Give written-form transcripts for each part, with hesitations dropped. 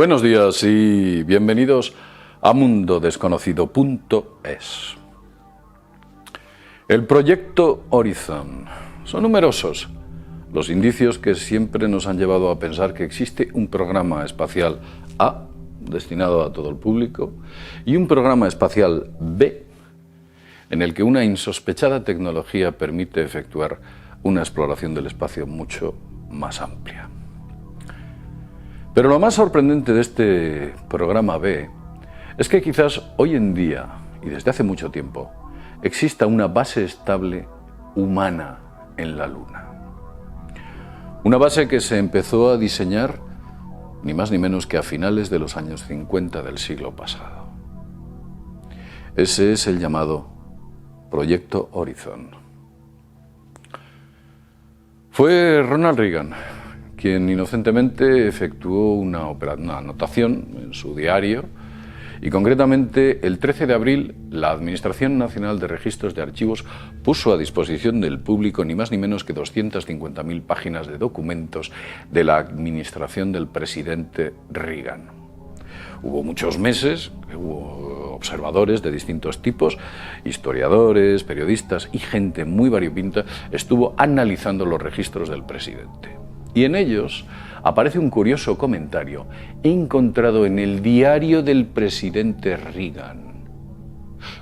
Buenos días y bienvenidos a mundodesconocido.es. El proyecto Horizon. Son numerosos los indicios que siempre nos han llevado a pensar que existe un programa espacial A, destinado a todo el público, y un programa espacial B, en el que una insospechada tecnología permite efectuar una exploración del espacio mucho más amplia. Pero lo más sorprendente de este programa B es que quizás hoy en día, y desde hace mucho tiempo, exista una base estable humana en la Luna. Una base que se empezó a diseñar ni más ni menos que a finales de los años 50 del siglo pasado. Ese es el llamado Proyecto Horizon. Fue Ronald Reagan quien inocentemente efectuó una anotación en su diario, y concretamente el 13 de abril la Administración Nacional de Registros de Archivos puso a disposición del público ni más ni menos que 250.000 páginas de documentos de la administración del presidente Reagan. Hubo muchos meses, hubo observadores de distintos tipos, historiadores, periodistas y gente muy variopinta estuvo analizando los registros del presidente. Y en ellos aparece un curioso comentario encontrado en el diario del presidente Reagan.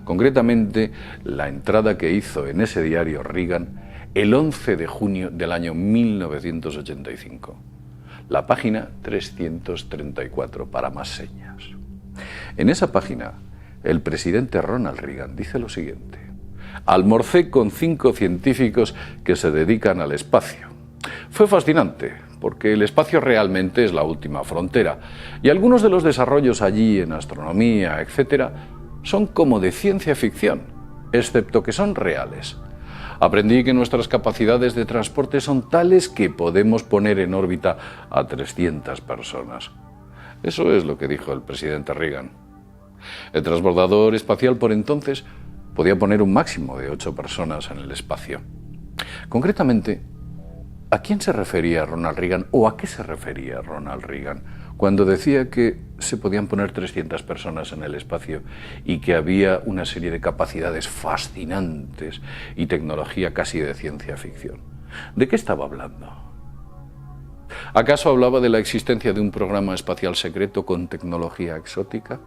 Concretamente, la entrada que hizo en ese diario Reagan el 11 de junio del año 1985. La página 334 para más señas. En esa página, el presidente Ronald Reagan dice lo siguiente: almorcé con 5 científicos que se dedican al espacio. Fue fascinante, porque el espacio realmente es la última frontera, y algunos de los desarrollos allí en astronomía, etc., son como de ciencia ficción, excepto que son reales. Aprendí que nuestras capacidades de transporte son tales que podemos poner en órbita a 300 personas. Eso es lo que dijo el presidente Reagan. El transbordador espacial por entonces podía poner un máximo de 8 personas en el espacio. Concretamente, ¿a quién se refería Ronald Reagan o a qué se refería Ronald Reagan cuando decía que se podían poner 300 personas en el espacio y que había una serie de capacidades fascinantes y tecnología casi de ciencia ficción? ¿De qué estaba hablando? ¿Acaso hablaba de la existencia de un programa espacial secreto con tecnología exótica?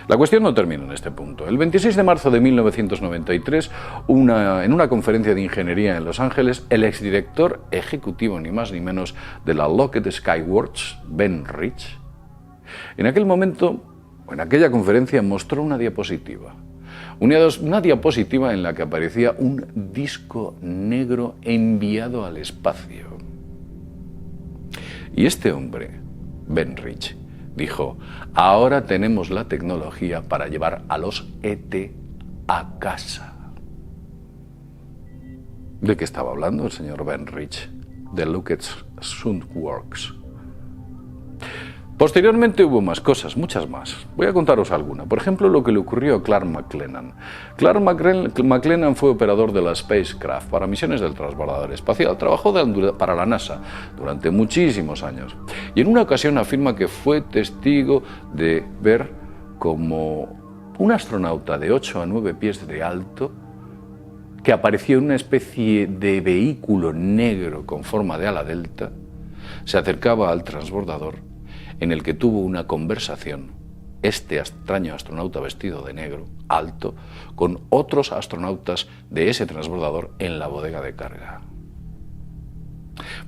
La cuestión no termina en este punto. El 26 de marzo de 1993, en una conferencia de ingeniería en Los Ángeles, el exdirector ejecutivo, ni más ni menos, de la Lockheed Skyworks, Ben Rich, en aquel momento, en aquella conferencia, mostró una diapositiva. Una diapositiva en la que aparecía un disco negro enviado al espacio. Y este hombre, Ben Rich, dijo: ahora tenemos la tecnología para llevar a los ET a casa. ¿De qué estaba hablando el señor Ben Rich? De Lockheed Skyworks. Posteriormente hubo más cosas, muchas más. Voy a contaros alguna. Por ejemplo, lo que le ocurrió a Clark McLennan. Clark McLennan fue operador de la Spacecraft para misiones del transbordador espacial. Trabajó para la NASA durante muchísimos años. Y en una ocasión afirma que fue testigo de ver como un astronauta de 8 a 9 pies de alto, que apareció en una especie de vehículo negro con forma de ala delta, se acercaba al transbordador, en el que tuvo una conversación, este extraño astronauta vestido de negro, alto, con otros astronautas de ese transbordador en la bodega de carga.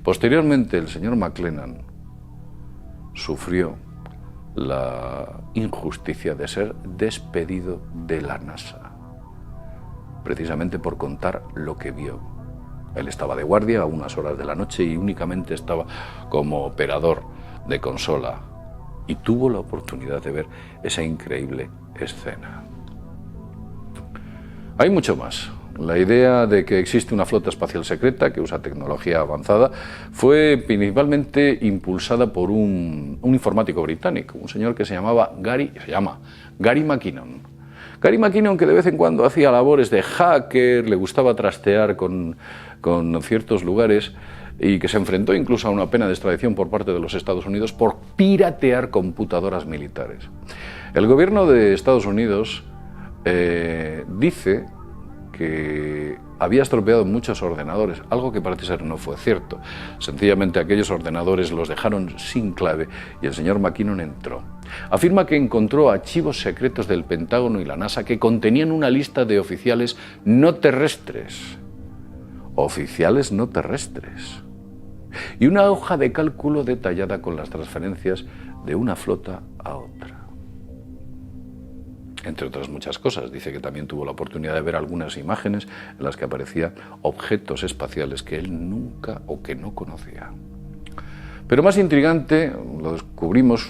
Posteriormente, el señor McLennan sufrió la injusticia de ser despedido de la NASA, precisamente por contar lo que vio. Él estaba de guardia a unas horas de la noche y únicamente estaba como operador de consola, y tuvo la oportunidad de ver esa increíble escena. Hay mucho más. La idea de que existe una flota espacial secreta que usa tecnología avanzada fue principalmente impulsada por un informático británico, un señor que se llama Gary McKinnon. Gary McKinnon, que de vez en cuando hacía labores de hacker, le gustaba trastear con ciertos lugares, y que se enfrentó incluso a una pena de extradición por parte de los Estados Unidos por piratear computadoras militares. El gobierno de Estados Unidos dice que había estropeado muchos ordenadores, algo que parece ser no fue cierto. Sencillamente aquellos ordenadores los dejaron sin clave y el señor McKinnon entró. Afirma que encontró archivos secretos del Pentágono y la NASA que contenían una lista de oficiales no terrestres. Oficiales no terrestres. Y una hoja de cálculo detallada con las transferencias de una flota a otra. Entre otras muchas cosas, dice que también tuvo la oportunidad de ver algunas imágenes en las que aparecían objetos espaciales que él nunca o que no conocía. Pero más intrigante, lo descubrimos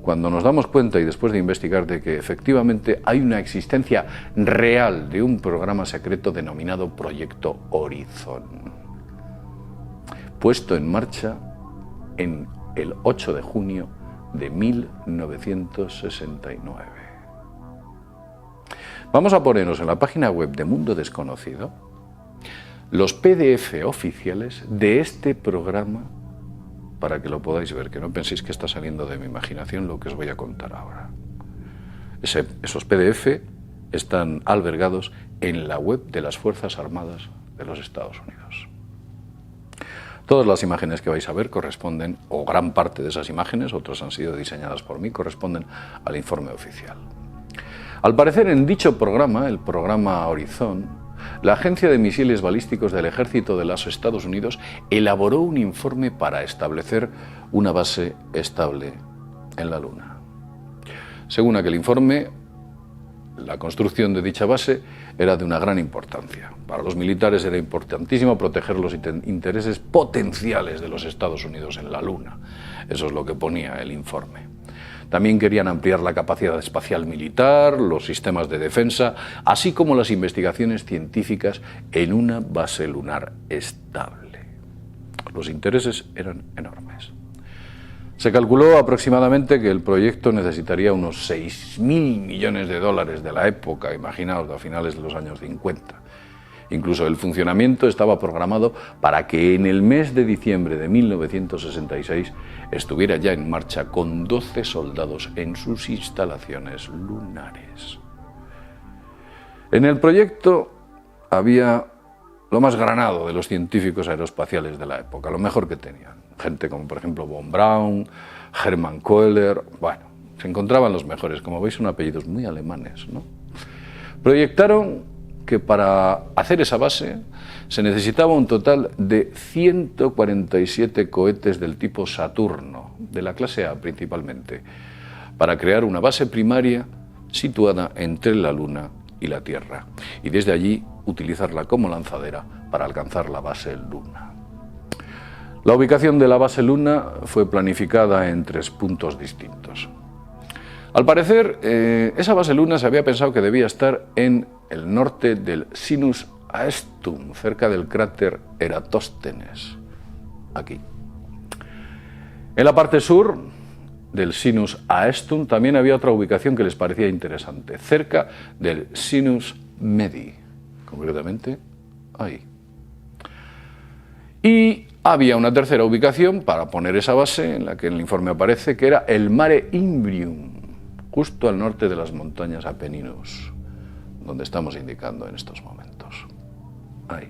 cuando nos damos cuenta y después de investigar de que efectivamente hay una existencia real de un programa secreto denominado Proyecto Horizon, puesto en marcha en el 8 de junio de 1969. Vamos a ponernos en la página web de Mundo Desconocido los PDF oficiales de este programa para que lo podáis ver, que no penséis que está saliendo de mi imaginación lo que os voy a contar ahora. Esos PDF están albergados en la web de las Fuerzas Armadas de los Estados Unidos. Todas las imágenes que vais a ver corresponden, o gran parte de esas imágenes, otras han sido diseñadas por mí, corresponden al informe oficial. Al parecer, en dicho programa, el programa Horizon, la Agencia de Misiles Balísticos del Ejército de los Estados Unidos elaboró un informe para establecer una base estable en la Luna. Según aquel informe, la construcción de dicha base era de una gran importancia. Para los militares era importantísimo proteger los intereses potenciales de los Estados Unidos en la Luna. Eso es lo que ponía el informe. También querían ampliar la capacidad espacial militar, los sistemas de defensa, así como las investigaciones científicas en una base lunar estable. Los intereses eran enormes. Se calculó aproximadamente que el proyecto necesitaría unos 6.000 millones de dólares de la época, imaginaos, a finales de los años 50. Incluso el funcionamiento estaba programado para que en el mes de diciembre de 1966 estuviera ya en marcha con 12 soldados en sus instalaciones lunares. En el proyecto había lo más granado de los científicos aeroespaciales de la época, lo mejor que tenían. Gente como por ejemplo von Braun, Hermann Köhler, bueno, se encontraban los mejores, como veis son apellidos muy alemanes, ¿no? Proyectaron que para hacer esa base se necesitaba un total de 147 cohetes del tipo Saturno, de la clase A principalmente, para crear una base primaria situada entre la Luna y la Tierra, y desde allí utilizarla como lanzadera para alcanzar la base Luna. La ubicación de la base Luna fue planificada en 3 puntos distintos. Al parecer, esa base Luna se había pensado que debía estar en el norte del Sinus Aestum, cerca del cráter Eratóstenes, aquí. En la parte sur del Sinus Aestum también había otra ubicación que les parecía interesante, cerca del Sinus Medi, concretamente ahí. Y había una tercera ubicación para poner esa base, en la que en el informe aparece que era el Mare Imbrium, justo al norte de las montañas Apeninos, donde estamos indicando en estos momentos. Ahí.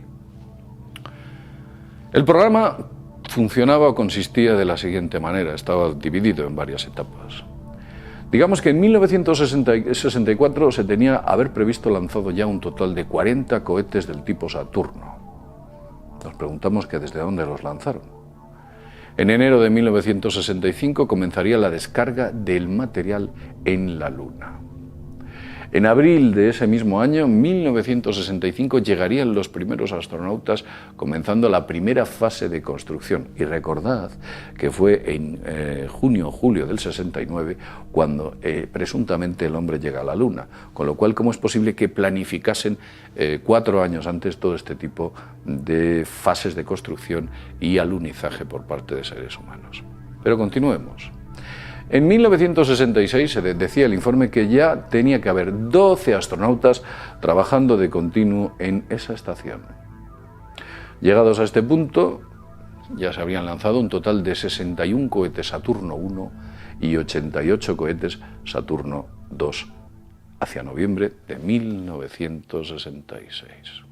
El programa funcionaba o consistía de la siguiente manera, estaba dividido en varias etapas. Digamos que en 1964 se tenía haber previsto lanzado ya un total de 40 cohetes del tipo Saturno. Nos preguntamos que desde dónde los lanzaron. En enero de 1965 comenzaría la descarga del material en la Luna. En abril de ese mismo año, 1965, llegarían los primeros astronautas comenzando la primera fase de construcción. Y recordad que fue en junio o julio del 69 cuando presuntamente el hombre llega a la Luna. Con lo cual, ¿cómo es posible que planificasen 4 años antes todo este tipo de fases de construcción y alunizaje por parte de seres humanos? Pero continuemos. En 1966 se decía el informe que ya tenía que haber 12 astronautas trabajando de continuo en esa estación. Llegados a este punto, ya se habrían lanzado un total de 61 cohetes Saturno 1 y 88 cohetes Saturno 2 hacia noviembre de 1966.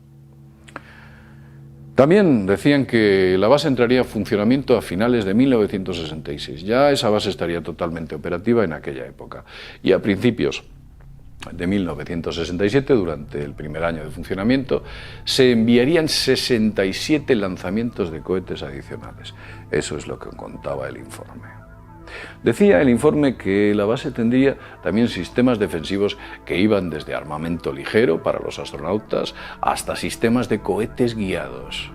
También decían que la base entraría en funcionamiento a finales de 1966. Ya esa base estaría totalmente operativa en aquella época. Y a principios de 1967, durante el primer año de funcionamiento, se enviarían 67 lanzamientos de cohetes adicionales. Eso es lo que contaba el informe. Decía el informe que la base tendría también sistemas defensivos que iban desde armamento ligero para los astronautas hasta sistemas de cohetes guiados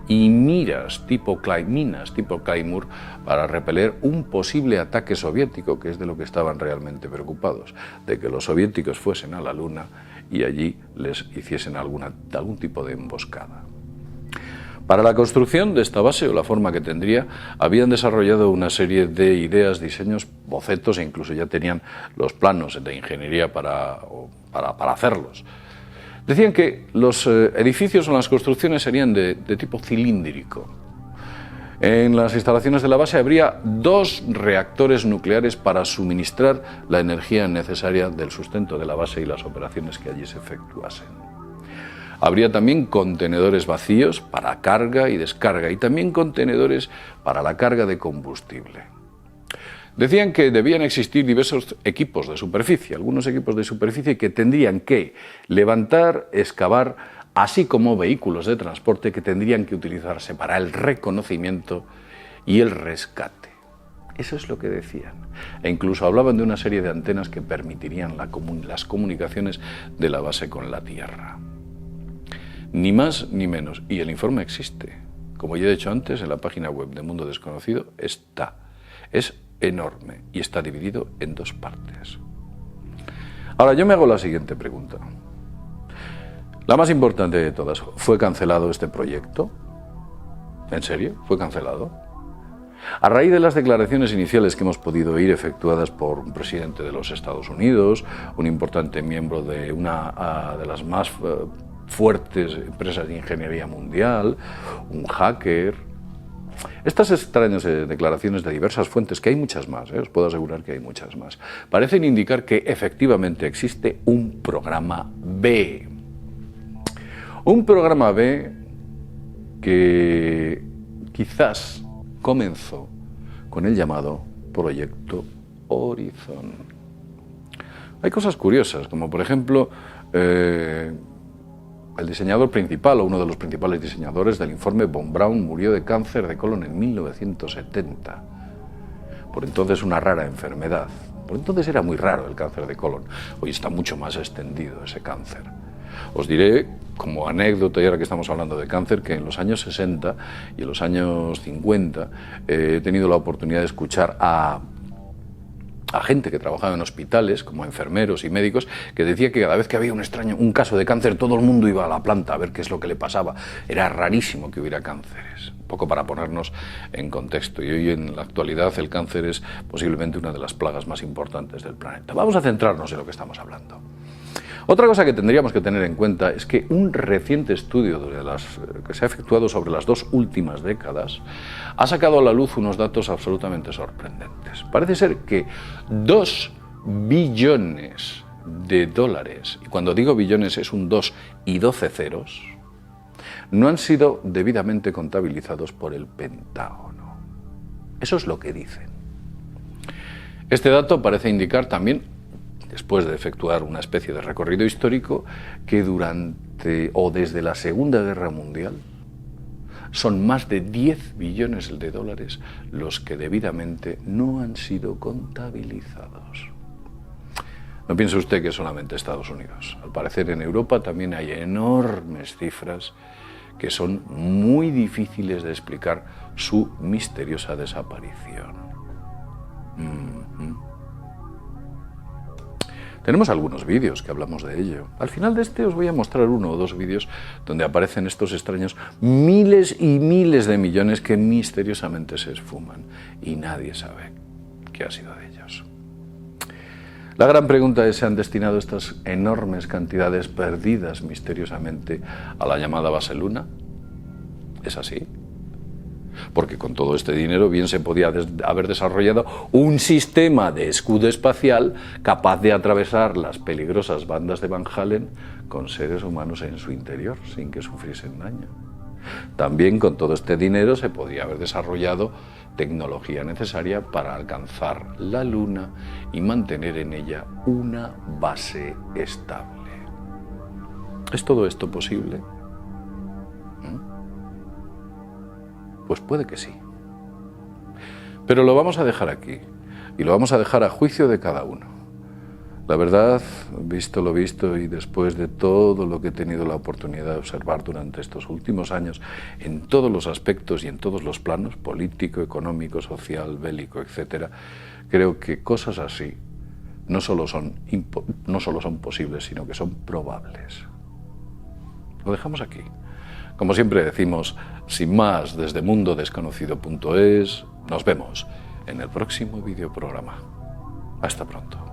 y minas tipo Claymore para repeler un posible ataque soviético, que es de lo que estaban realmente preocupados, de que los soviéticos fuesen a la Luna y allí les hiciesen algún tipo de emboscada. Para la construcción de esta base, o la forma que tendría, habían desarrollado una serie de ideas, diseños, bocetos e incluso ya tenían los planos de ingeniería para hacerlos. Decían que los edificios o las construcciones serían de tipo cilíndrico. En las instalaciones de la base habría 2 reactores nucleares para suministrar la energía necesaria del sustento de la base y las operaciones que allí se efectuasen. Habría también contenedores vacíos para carga y descarga y también contenedores para la carga de combustible. Decían que debían existir diversos equipos de superficie, algunos equipos de superficie que tendrían que levantar, excavar, así como vehículos de transporte que tendrían que utilizarse para el reconocimiento y el rescate. Eso es lo que decían. E incluso hablaban de una serie de antenas que permitirían las comunicaciones de la base con la Tierra. Ni más ni menos. Y el informe existe. Como ya he dicho antes, en la página web de Mundo Desconocido está. Es enorme y está dividido en 2 partes. Ahora, yo me hago la siguiente pregunta. La más importante de todas, ¿fue cancelado este proyecto? ¿En serio? ¿Fue cancelado? A raíz de las declaraciones iniciales que hemos podido oír efectuadas por un presidente de los Estados Unidos, un importante miembro de una de las más fuertes empresas de ingeniería mundial, un hacker. Estas extrañas declaraciones de diversas fuentes, que hay muchas más, os puedo asegurar que hay muchas más, parecen indicar que efectivamente existe un programa B. Un programa B que quizás comenzó con el llamado Proyecto Horizon. Hay cosas curiosas, como por ejemplo el diseñador principal o uno de los principales diseñadores del informe, Von Braun, murió de cáncer de colon en 1970. Por entonces una rara enfermedad. Por entonces era muy raro el cáncer de colon. Hoy está mucho más extendido ese cáncer. Os diré, como anécdota, y ahora que estamos hablando de cáncer, que en los años 60 y en los años 50 he tenido la oportunidad de escuchar a gente que trabajaba en hospitales, como enfermeros y médicos, que decía que cada vez que había un caso de cáncer, todo el mundo iba a la planta a ver qué es lo que le pasaba. Era rarísimo que hubiera cánceres, un poco para ponernos en contexto. Y hoy en la actualidad el cáncer es posiblemente una de las plagas más importantes del planeta. Vamos a centrarnos en lo que estamos hablando. Otra cosa que tendríamos que tener en cuenta es que un reciente estudio que se ha efectuado sobre las 2 últimas décadas ha sacado a la luz unos datos absolutamente sorprendentes. Parece ser que 2 billones de dólares, y cuando digo billones es un 2 y 12 ceros, no han sido debidamente contabilizados por el Pentágono. Eso es lo que dicen. Este dato parece indicar también, después de efectuar una especie de recorrido histórico, que durante o desde la Segunda Guerra Mundial son más de 10 billones de dólares los que debidamente no han sido contabilizados. No piense usted que es solamente Estados Unidos. Al parecer en Europa también hay enormes cifras que son muy difíciles de explicar su misteriosa desaparición. Tenemos algunos vídeos que hablamos de ello. Al final de este os voy a mostrar 1 o 2 vídeos donde aparecen estos extraños miles y miles de millones que misteriosamente se esfuman y nadie sabe qué ha sido de ellos. La gran pregunta es, ¿se han destinado estas enormes cantidades perdidas misteriosamente a la llamada base Luna? ¿Es así? porque con todo este dinero bien se podía haber desarrollado un sistema de escudo espacial capaz de atravesar las peligrosas bandas de Van Halen con seres humanos en su interior, sin que sufriesen daño. También con todo este dinero se podía haber desarrollado tecnología necesaria para alcanzar la Luna y mantener en ella una base estable. ¿Es todo esto posible? Pues puede que sí. Pero lo vamos a dejar aquí, y lo vamos a dejar a juicio de cada uno. La verdad, visto lo visto y después de todo lo que he tenido la oportunidad de observar durante estos últimos años, en todos los aspectos y en todos los planos, político, económico, social, bélico, etc., creo que cosas así no solo son posibles, sino que son probables. Lo dejamos aquí. Como siempre decimos, sin más, desde mundodesconocido.es, nos vemos en el próximo videoprograma. Hasta pronto.